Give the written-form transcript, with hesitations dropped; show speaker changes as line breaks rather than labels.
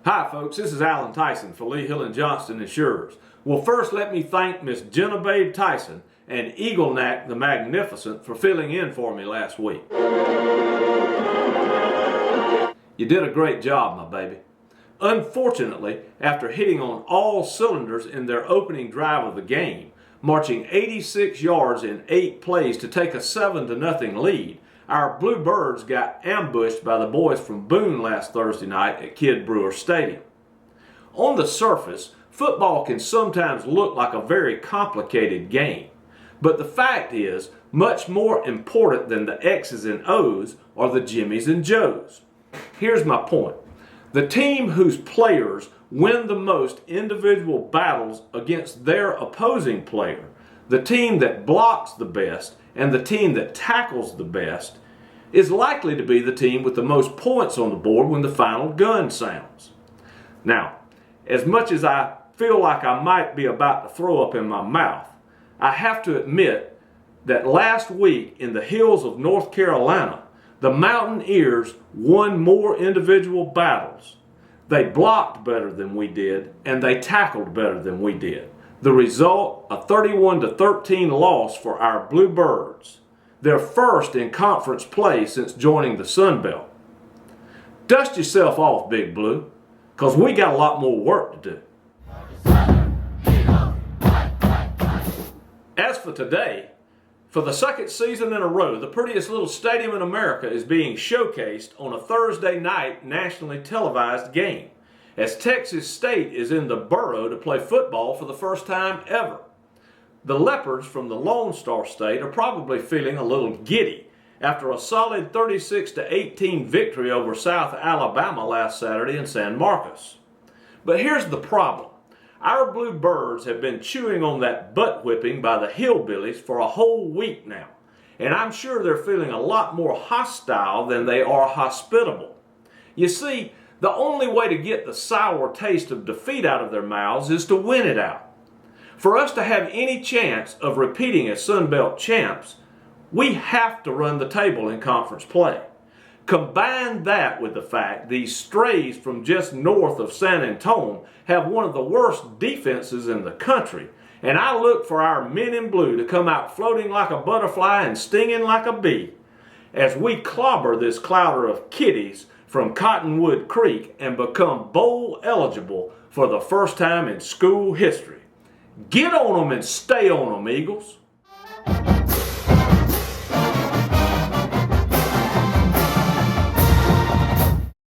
Hi folks, this is Alan Tyson for Lee Hill & Johnston Insurers. Well, first let me thank Miss Genevieve Tyson and Eagle Knack the Magnificent for filling in for me last week. You did a great job, my baby. Unfortunately, after hitting on all cylinders in their opening drive of the game, marching 86 yards in 8 plays to take a 7-0 lead, our Bluebirds got ambushed by the boys from Boone last Thursday night at Kid Brewer Stadium. On the surface, football can sometimes look like a very complicated game, but the fact is, much more important than the X's and O's are the Jimmies and Joes. Here's my point. The team whose players win the most individual battles against their opposing player, the team that blocks the best, and the team that tackles the best, is likely to be the team with the most points on the board when the final gun sounds. Now, as much as I feel like I might be about to throw up in my mouth, I have to admit that last week in the hills of North Carolina, the Mountaineers won more individual battles. They blocked better than we did, and they tackled better than we did. The result, a 31-13 loss for our Bluebirds. Their first in conference play since joining the Sun Belt. Dust yourself off, Big Blue, because we got a lot more work to do. As for today, for the second season in a row, the prettiest little stadium in America is being showcased on a Thursday night nationally televised game, as Texas State is in the borough to play football for the first time ever. The Leopards from the Lone Star State are probably feeling a little giddy after a solid 36-18 victory over South Alabama last Saturday in San Marcos. But here's the problem. Our Bluebirds have been chewing on that butt whipping by the hillbillies for a whole week now, and I'm sure they're feeling a lot more hostile than they are hospitable. You see, the only way to get the sour taste of defeat out of their mouths is to win it out. For us to have any chance of repeating as Sun Belt champs, we have to run the table in conference play. Combine that with the fact these strays from just north of San Antonio have one of the worst defenses in the country, and I look for our men in blue to come out floating like a butterfly and stinging like a bee as we clobber this clouder of kiddies from Cottonwood Creek and become bowl eligible for the first time in school history. Get on them and stay on them, Eagles.